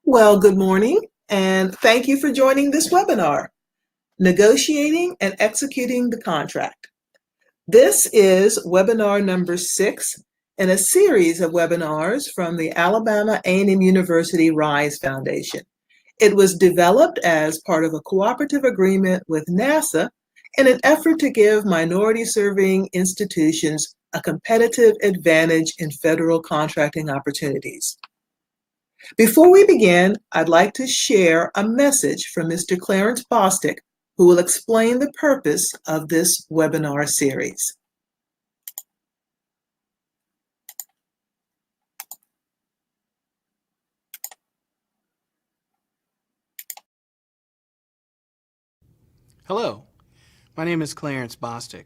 Well, good morning, and thank you for joining this webinar, Negotiating and Executing the Contract. This is webinar number 6 in a series of webinars from the Alabama A&M University RISE Foundation. It was developed as part of a cooperative agreement with NASA in an effort to give minority-serving institutions a competitive advantage in federal contracting opportunities. Before we begin, I'd like to share a message from Mr. Clarence Bostic, who will explain the purpose of this webinar series. Hello, my name is Clarence Bostic.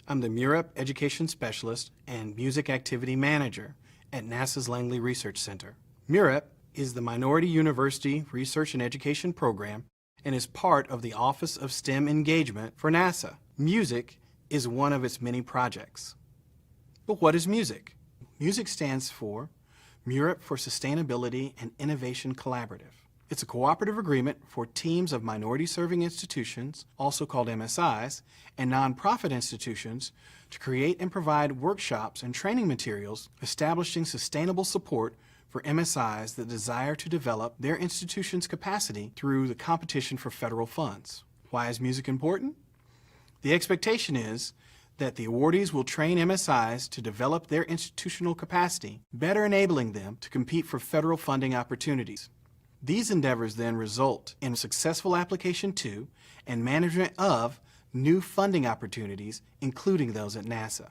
I'm the MURIP Education Specialist and Music Activity Manager at NASA's Langley Research Center. MURIP is the Minority University Research and Education Program and is part of the Office of STEM Engagement for NASA. Music is one of its many projects. But what is music? Music stands for MURIP for Sustainability and Innovation Collaborative. It's a cooperative agreement for teams of minority-serving institutions, also called MSIs, and nonprofit institutions to create and provide workshops and training materials establishing sustainable support for MSIs that desire to develop their institution's capacity through the competition for federal funds. Why is music important? The expectation is that the awardees will train MSIs to develop their institutional capacity, better enabling them to compete for federal funding opportunities. These endeavors then result in successful application to and management of new funding opportunities, including those at NASA.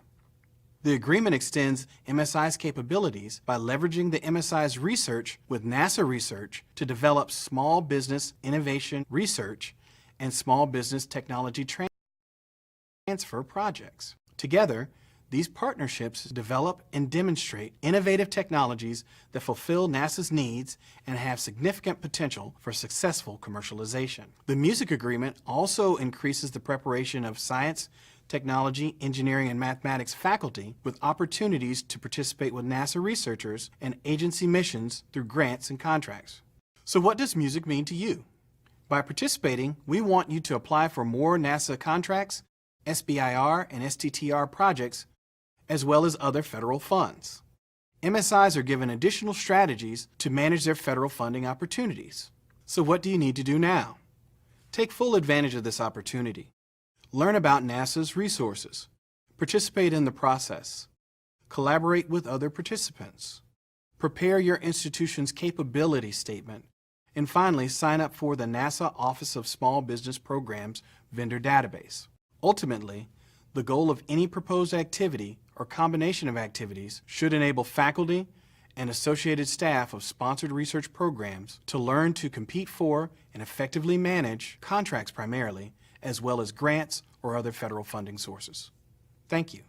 The agreement extends MSI's capabilities by leveraging the MSI's research with NASA research to develop small business innovation research and small business technology transfer projects. Together, these partnerships develop and demonstrate innovative technologies that fulfill NASA's needs and have significant potential for successful commercialization. The music agreement also increases the preparation of science, technology, engineering, and mathematics faculty with opportunities to participate with NASA researchers and agency missions through grants and contracts. So what does music mean to you? By participating, we want you to apply for more NASA contracts, SBIR and STTR projects, as well as other federal funds. MSIs are given additional strategies to manage their federal funding opportunities. So what do you need to do now? Take full advantage of this opportunity. Learn about NASA's resources. Participate in the process. Collaborate with other participants. Prepare your institution's capability statement. And finally, sign up for the NASA Office of Small Business Programs vendor database. Ultimately, the goal of any proposed activity or combination of activities should enable faculty and associated staff of sponsored research programs to learn to compete for and effectively manage contracts primarily, as well as grants or other federal funding sources. Thank you.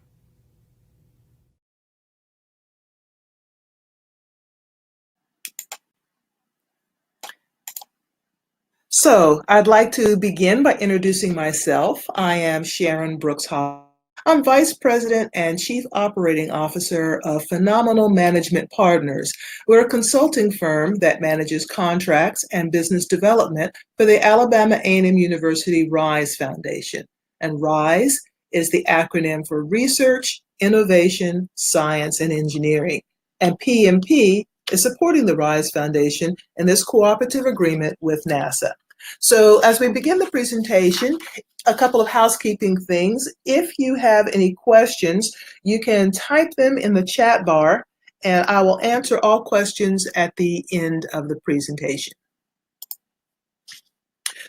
So, I'd like to begin by introducing myself. I am Sharon Brooks Hall. I'm Vice President and Chief Operating Officer of Phenomenal Management Partners. We're a consulting firm that manages contracts and business development for the Alabama A&M University RISE Foundation. And RISE is the acronym for Research, Innovation, Science, and Engineering. And PMP is supporting the RISE Foundation in this cooperative agreement with NASA. So as we begin the presentation, a couple of housekeeping things. If you have any questions, you can type them in the chat bar, and I will answer all questions at the end of the presentation.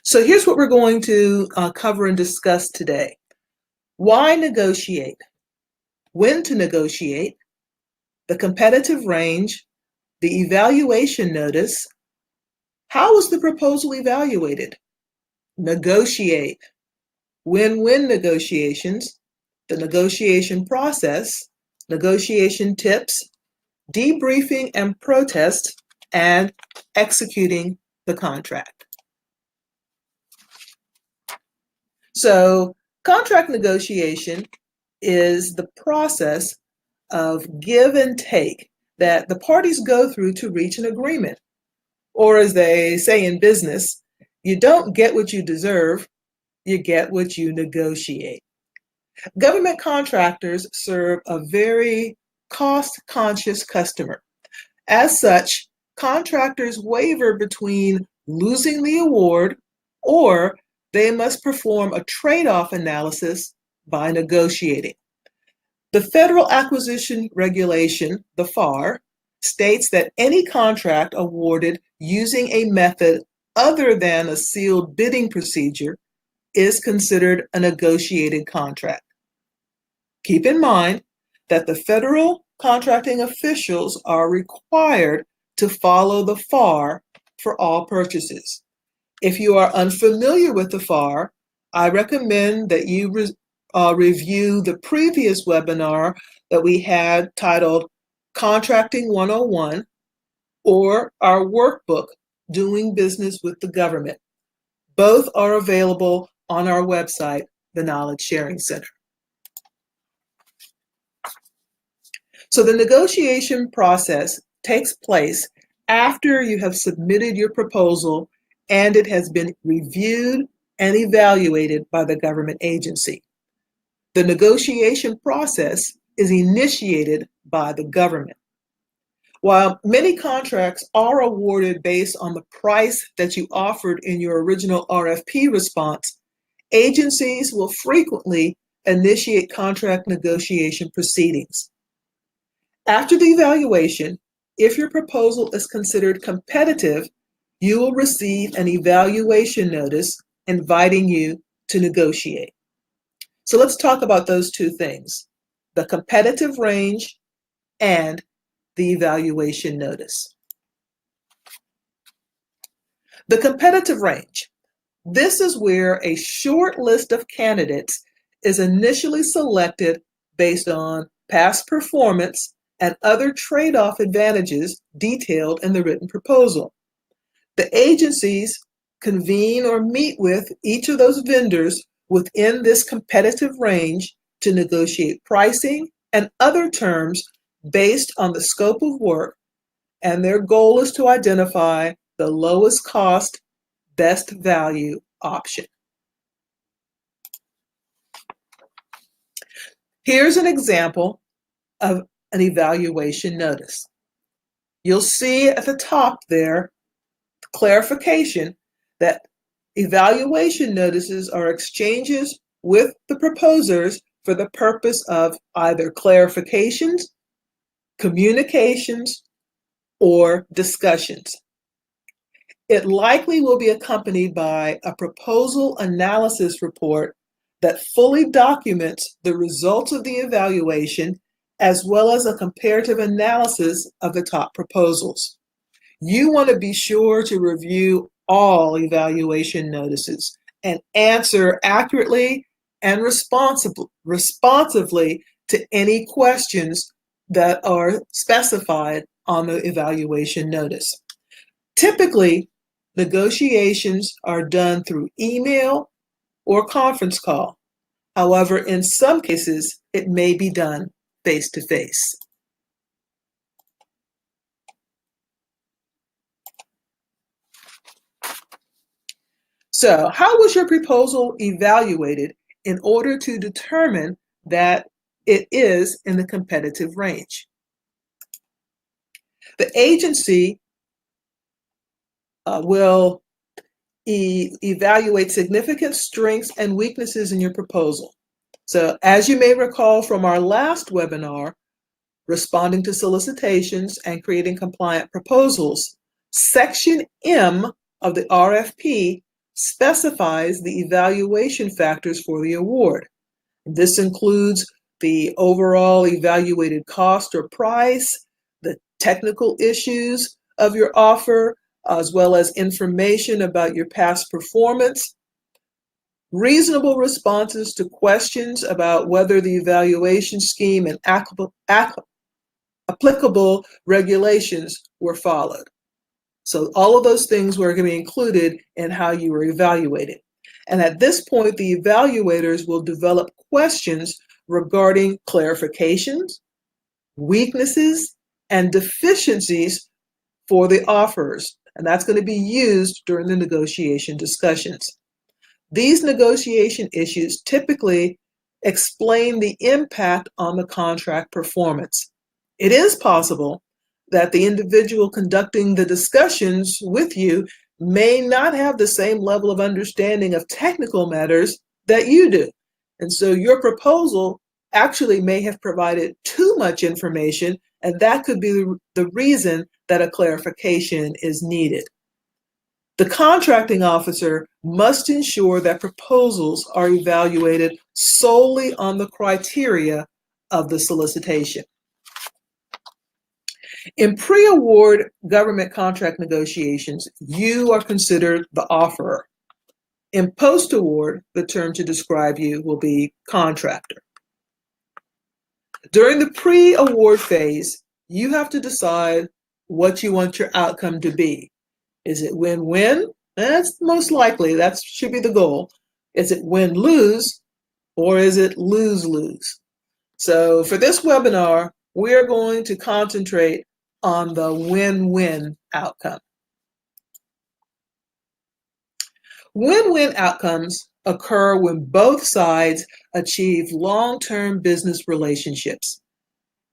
So here's what we're going to cover and discuss today. Why negotiate? When to negotiate? The competitive range, the evaluation notice. How was the proposal evaluated? Negotiate. Win-win negotiations, the negotiation process, negotiation tips, debriefing and protest, and executing the contract. So, contract negotiation is the process of give and take that the parties go through to reach an agreement. Or as they say in business, you don't get what you deserve, you get what you negotiate. Government contractors serve a very cost-conscious customer. As such, contractors waver between losing the award or they must perform a trade-off analysis by negotiating. The Federal Acquisition Regulation, the FAR, states that any contract awarded using a method other than a sealed bidding procedure is considered a negotiated contract. Keep in mind that the federal contracting officials are required to follow the FAR for all purchases. If you are unfamiliar with the FAR, I recommend that you review the previous webinar that we had titled Contracting 101 or our workbook, Doing Business with the Government. Both are available on our website, the Knowledge Sharing Center. So the negotiation process takes place after you have submitted your proposal and it has been reviewed and evaluated by the government agency. The negotiation process is initiated by the government. While many contracts are awarded based on the price that you offered in your original RFP response, agencies will frequently initiate contract negotiation proceedings. After the evaluation, if your proposal is considered competitive, you will receive an evaluation notice inviting you to negotiate. So let's talk about those two things, the competitive range and the evaluation notice. The competitive range. This is where a short list of candidates is initially selected based on past performance and other trade-off advantages detailed in the written proposal. The agencies convene or meet with each of those vendors within this competitive range to negotiate pricing and other terms based on the scope of work, and their goal is to identify the lowest cost, best value option. Here's an example of an evaluation notice. You'll see at the top there clarification that evaluation notices are exchanges with the proposers for the purpose of either clarifications, communications, or discussions. It likely will be accompanied by a proposal analysis report that fully documents the results of the evaluation as well as a comparative analysis of the top proposals. You want to be sure to review all evaluation notices and answer accurately and responsively to any questions that are specified on the evaluation notice. Typically, negotiations are done through email or conference call. However, in some cases, it may be done face-to-face. So, how was your proposal evaluated in order to determine that it is in the competitive range? The agency will evaluate significant strengths and weaknesses in your proposal. So, as you may recall from our last webinar, responding to solicitations and creating compliant proposals, Section M of the RFP specifies the evaluation factors for the award. This includes the overall evaluated cost or price, the technical issues of your offer, as well as information about your past performance, reasonable responses to questions about whether the evaluation scheme and applicable regulations were followed. So all of those things were going to be included in how you were evaluated. And at this point, the evaluators will develop questions regarding clarifications, weaknesses, and deficiencies for the offers. and that's going to be used during the negotiation discussions. These negotiation issues typically explain the impact on the contract performance. It is possible that the individual conducting the discussions with you may not have the same level of understanding of technical matters that you do. And so your proposal actually may have provided too much information, and that could be the reason that a clarification is needed. The contracting officer must ensure that proposals are evaluated solely on the criteria of the solicitation. In pre-award government contract negotiations, you are considered the offerer. In post-award, the term to describe you will be contractor. During the pre-award phase, you have to decide what you want your outcome to be. Is it win-win? That's most likely, that should be the goal. Is it win-lose, or is it lose-lose? So for this webinar, we're going to concentrate on the win-win outcome. Win-win outcomes occur when both sides achieve long-term business relationships.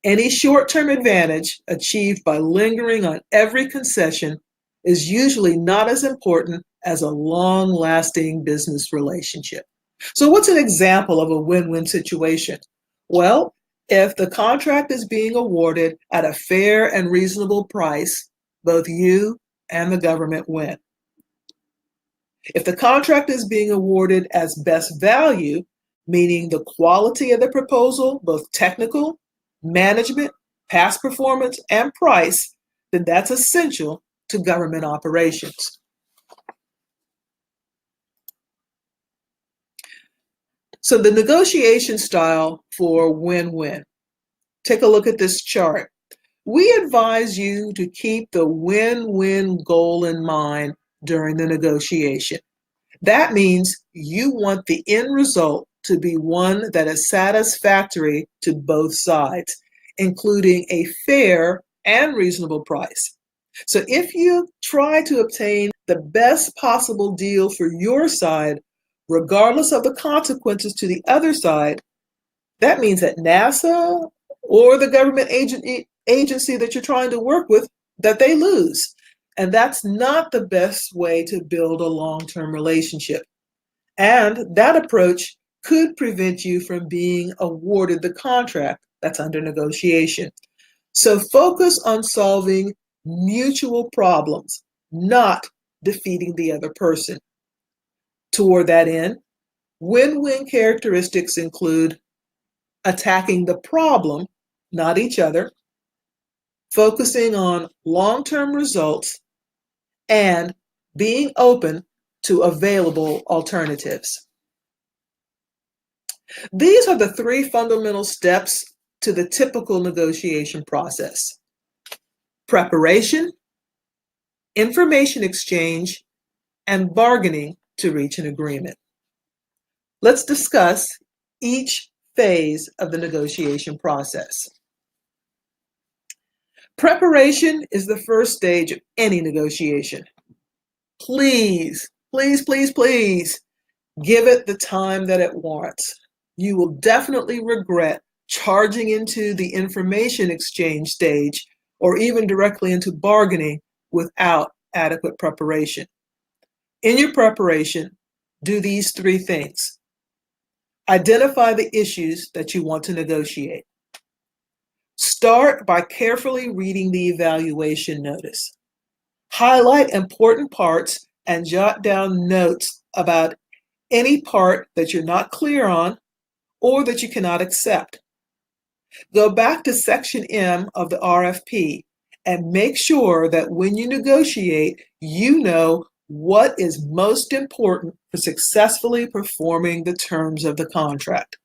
Any short-term advantage achieved by lingering on every concession is usually not as important as a long-lasting business relationship. So what's an example of a win-win situation? Well, if the contract is being awarded at a fair and reasonable price, both you and the government win. If the contract is being awarded as best value, meaning the quality of the proposal, both technical, management, past performance, and price, then that's essential to government operations. So the negotiation style for win-win. Take a look at this chart. We advise you to keep the win-win goal in mind during the negotiation. That means you want the end result to be one that is satisfactory to both sides, including a fair and reasonable price. So if you try to obtain the best possible deal for your side, regardless of the consequences to the other side, that means that NASA or the government agency that you're trying to work with, that they lose. And that's not the best way to build a long-term relationship. And that approach could prevent you from being awarded the contract that's under negotiation. So focus on solving mutual problems, not defeating the other person. Toward that end, win-win characteristics include attacking the problem, not each other, focusing on long-term results, and being open to available alternatives. These are the three fundamental steps to the typical negotiation process: preparation, information exchange, and bargaining to reach an agreement. Let's discuss each phase of the negotiation process. Preparation is the first stage of any negotiation. Please, please, please, please give it the time that it warrants. You will definitely regret charging into the information exchange stage or even directly into bargaining without adequate preparation. In your preparation, do these three things. Identify the issues that you want to negotiate. Start by carefully reading the evaluation notice. Highlight important parts and jot down notes about any part that you're not clear on or that you cannot accept. Go back to Section M of the RFP and make sure that when you negotiate, you know what is most important for successfully performing the terms of the contract.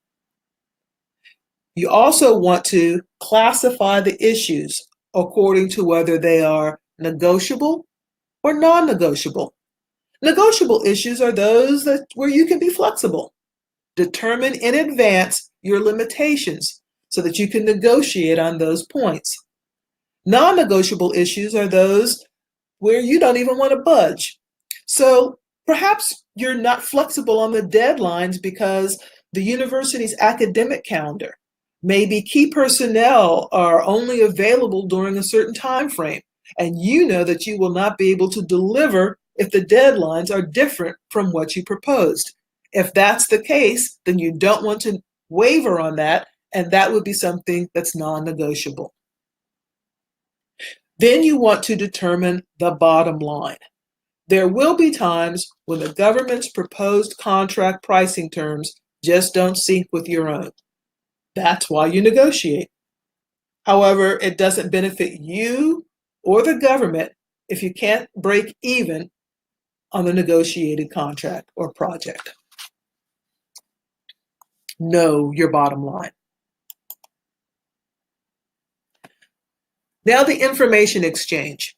You also want to classify the issues according to whether they are negotiable or non-negotiable. Negotiable issues are those where you can be flexible. Determine in advance your limitations so that you can negotiate on those points. Non-negotiable issues are those where you don't even want to budge. So perhaps you're not flexible on the deadlines because the university's academic calendar, maybe key personnel are only available during a certain time frame, and you know that you will not be able to deliver if the deadlines are different from what you proposed. If that's the case, then you don't want to waver on that, and that would be something that's non-negotiable. Then you want to determine the bottom line. There will be times when the government's proposed contract pricing terms just don't sync with your own. That's why you negotiate. However, it doesn't benefit you or the government if you can't break even on the negotiated contract or project. Know your bottom line. Now, the information exchange.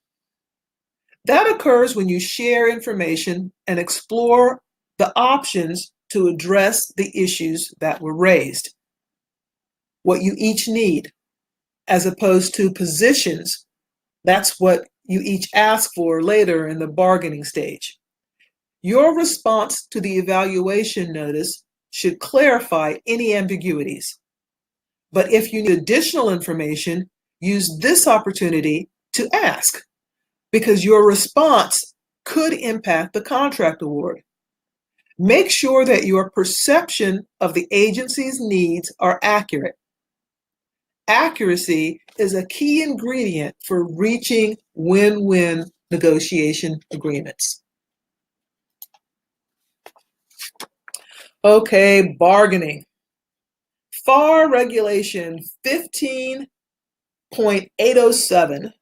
That occurs when you share information and explore the options to address the issues that were raised, what you each need, as opposed to positions. That's what you each ask for later in the bargaining stage. Your response to the evaluation notice should clarify any ambiguities. But if you need additional information, use this opportunity to ask, because your response could impact the contract award. Make sure that your perception of the agency's needs are accurate. Accuracy is a key ingredient for reaching win-win negotiation agreements. Okay, bargaining. FAR Regulation 15.807.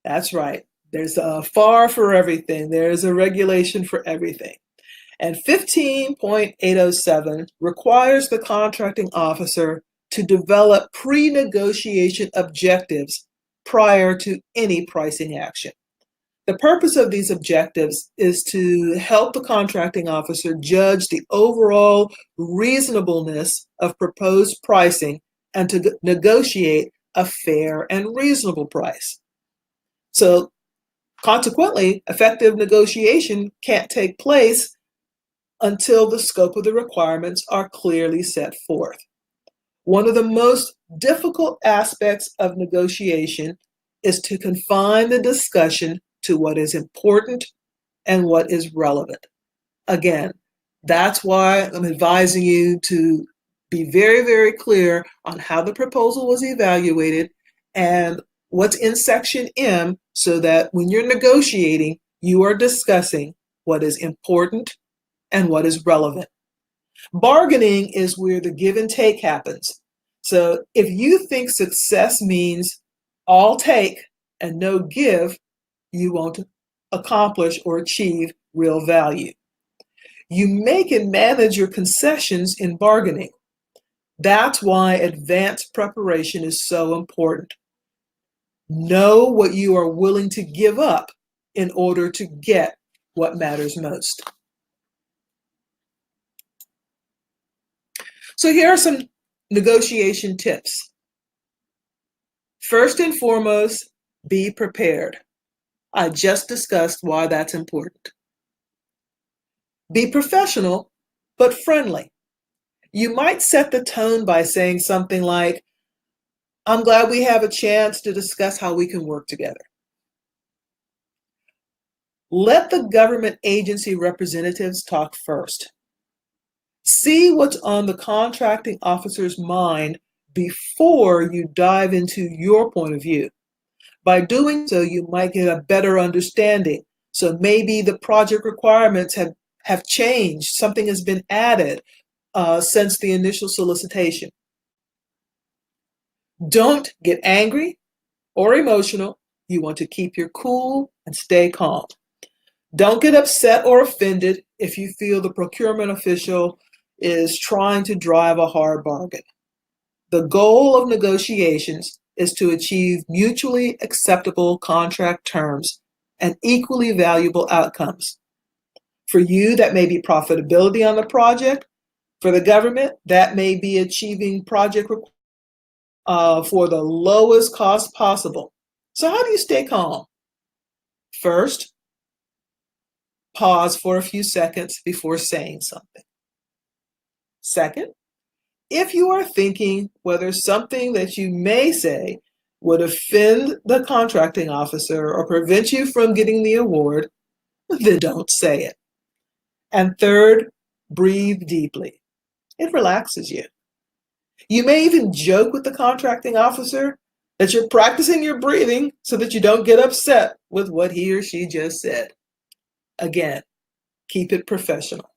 That's right. There's a FAR for everything. There's a regulation for everything. And 15.807 requires the contracting officer to develop pre-negotiation objectives prior to any pricing action. The purpose of these objectives is to help the contracting officer judge the overall reasonableness of proposed pricing and to negotiate a fair and reasonable price. So consequently, effective negotiation can't take place until the scope of the requirements are clearly set forth. One of the most difficult aspects of negotiation is to confine the discussion to what is important and what is relevant. Again, that's why I'm advising you to be very, very clear on how the proposal was evaluated and what's in Section M, so that when you're negotiating, you are discussing what is important and what is relevant. Bargaining is where the give and take happens. So if you think success means all take and no give, you won't accomplish or achieve real value. You make and manage your concessions in bargaining. That's why advanced preparation is so important. Know what you are willing to give up in order to get what matters most. So here are some negotiation tips. First and foremost, be prepared. I just discussed why that's important. Be professional, but friendly. You might set the tone by saying something like, "I'm glad we have a chance to discuss how we can work together." Let the government agency representatives talk first. See what's on the contracting officer's mind before you dive into your point of view. By doing so, you might get a better understanding. So maybe the project requirements have changed. Something has been added since the initial solicitation. Don't get angry or emotional. You want to keep your cool and stay calm. Don't get upset or offended if you feel the procurement official is trying to drive a hard bargain. The goal of negotiations is to achieve mutually acceptable contract terms and equally valuable outcomes. For you, that may be profitability on the project. For the government, that may be achieving project for the lowest cost possible. So how do you stay calm? First, pause for a few seconds before saying something. Second, if you are thinking whether something that you may say would offend the contracting officer or prevent you from getting the award, then don't say it. And third, breathe deeply. It relaxes you. You may even joke with the contracting officer that you're practicing your breathing so that you don't get upset with what he or she just said. Again, keep it professional.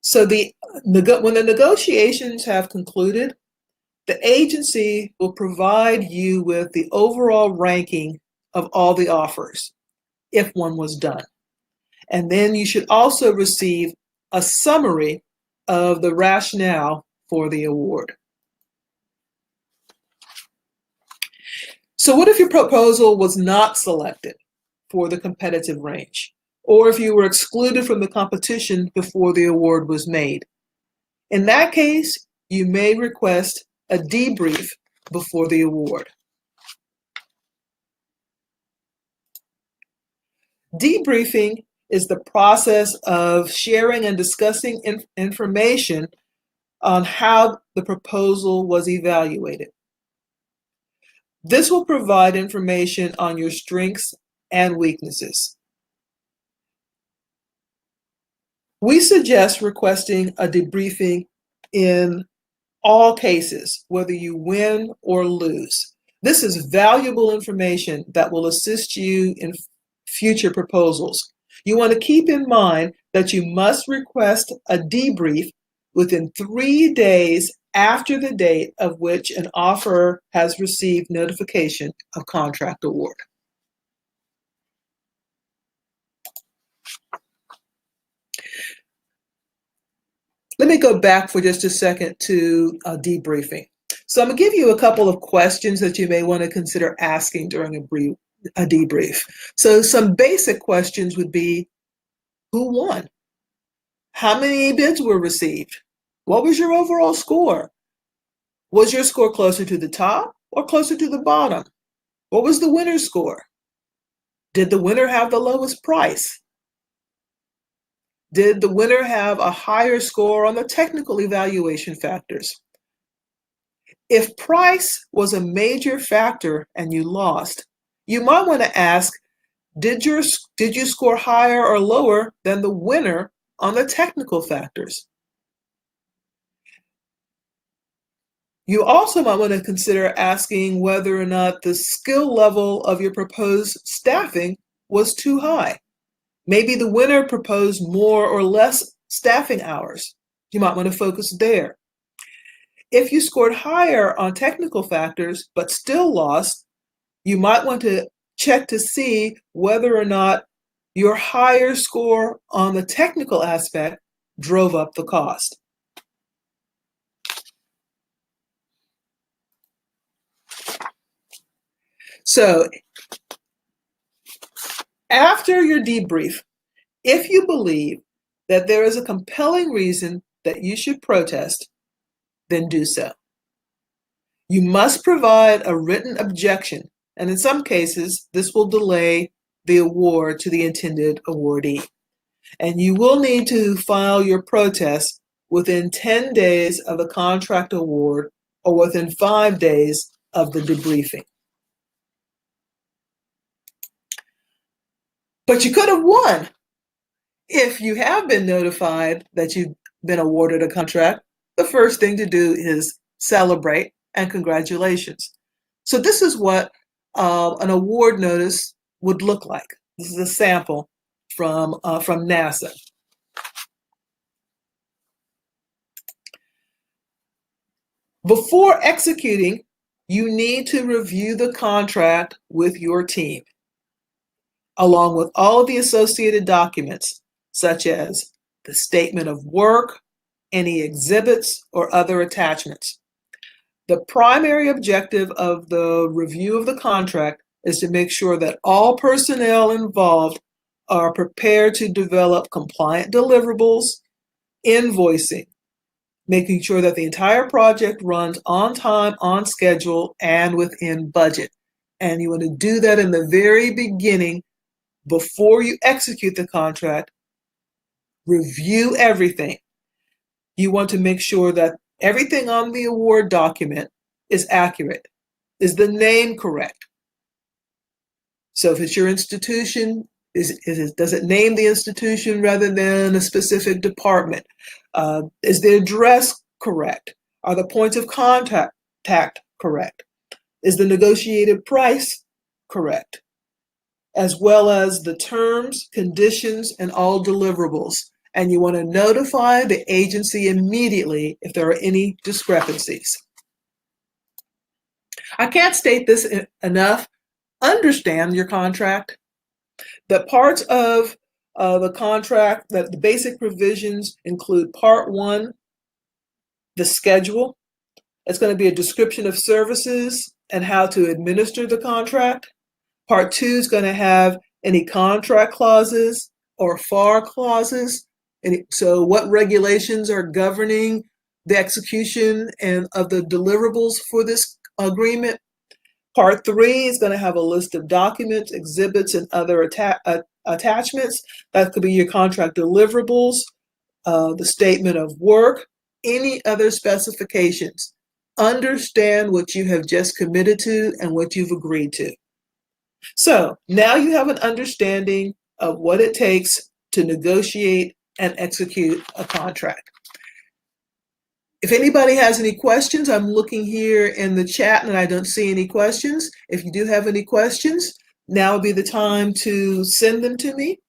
So when the negotiations have concluded, the agency will provide you with the overall ranking of all the offers, if one was done. And then you should also receive a summary of the rationale for the award. So what if your proposal was not selected for the competitive range, or if you were excluded from the competition before the award was made? In that case, you may request a debrief before the award. Debriefing is the process of sharing and discussing information on how the proposal was evaluated. This will provide information on your strengths and weaknesses. We suggest requesting a debriefing in all cases, whether you win or lose. This is valuable information that will assist you in future proposals. You want to keep in mind that you must request a debrief within 3 days after the date of which an offer has received notification of contract award. Let me go back for just a second to debriefing. So I'm going to give you a couple of questions that you may want to consider asking during a debrief. So some basic questions would be, who won? How many bids were received? What was your overall score? Was your score closer to the top or closer to the bottom? What was the winner's score? Did the winner have the lowest price? Did the winner have a higher score on the technical evaluation factors? If price was a major factor and you lost, you might want to ask, did you score higher or lower than the winner on the technical factors? You also might want to consider asking whether or not the skill level of your proposed staffing was too high. Maybe the winner proposed more or less staffing hours. You might want to focus there. If you scored higher on technical factors but still lost, you might want to check to see whether or not your higher score on the technical aspect drove up the cost. So, after your debrief, if you believe that there is a compelling reason that you should protest, then do so. You must provide a written objection, and in some cases, this will delay the award to the intended awardee. And you will need to file your protest within 10 days of the contract award or within 5 days of the debriefing. But you could have won. If you have been notified that you've been awarded a contract, the first thing to do is celebrate and congratulations. So this is what an award notice would look like. This is a sample from NASA. Before executing, you need to review the contract with your team, along with all of the associated documents, such as the statement of work, any exhibits, or other attachments. The primary objective of the review of the contract is to make sure that all personnel involved are prepared to develop compliant deliverables, invoicing, making sure that the entire project runs on time, on schedule, and within budget. And you want to do that in the very beginning before you execute the contract. Review everything. You want to make sure that everything on the award document is accurate. Is the name correct? So if it's your institution, does it name the institution rather than a specific department? Is the address correct? Are the points of contact correct? Is the negotiated price correct? As well as the terms, conditions, and all deliverables. And you want to notify the agency immediately if there are any discrepancies. I can't state this enough. Understand your contract. The parts of the contract, that the basic provisions include Part 1, the schedule. It's going to be a description of services and how to administer the contract. Part 2 is going to have any contract clauses or FAR clauses. And so what regulations are governing the execution and of the deliverables for this agreement. Part 3 is going to have a list of documents, exhibits, and other attachments. That could be your contract deliverables, the statement of work, any other specifications. Understand what you have just committed to and what you've agreed to. So now you have an understanding of what it takes to negotiate and execute a contract. If anybody has any questions, I'm looking here in the chat and I don't see any questions. If you do have any questions, now would be the time to send them to me.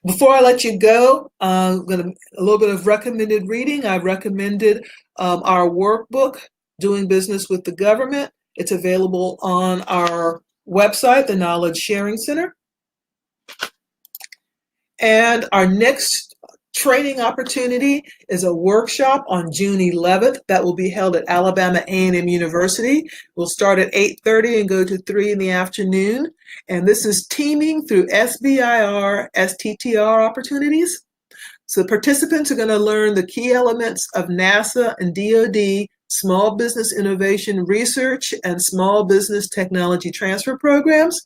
Before I let you go, a little bit of recommended reading. I recommended our workbook, Doing Business with the Government. It's available on our website, the Knowledge Sharing Center. And our next training opportunity is a workshop on June 11th that will be held at Alabama A&M University. We'll start at 8:30 and go to 3 in the afternoon. And this is teaming through SBIR, STTR opportunities. So participants are going to learn the key elements of NASA and DoD small business innovation research and small business technology transfer programs.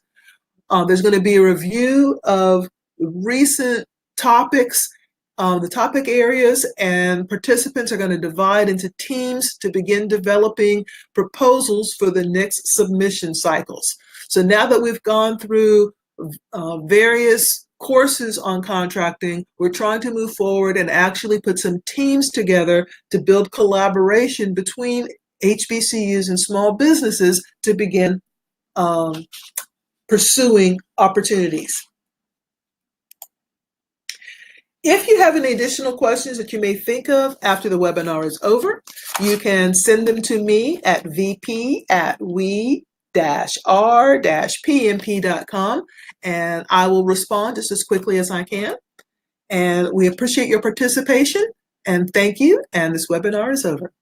There's going to be a review of recent topics, the topic areas, and participants are going to divide into teams to begin developing proposals for the next submission cycles. So now that we've gone through various courses on contracting, we're trying to move forward and actually put some teams together to build collaboration between HBCUs and small businesses to begin pursuing opportunities. If you have any additional questions that you may think of after the webinar is over, you can send them to me at vp@we-r-pmp.com, and I will respond just as quickly as I can. And we appreciate your participation, and thank you, and this webinar is over.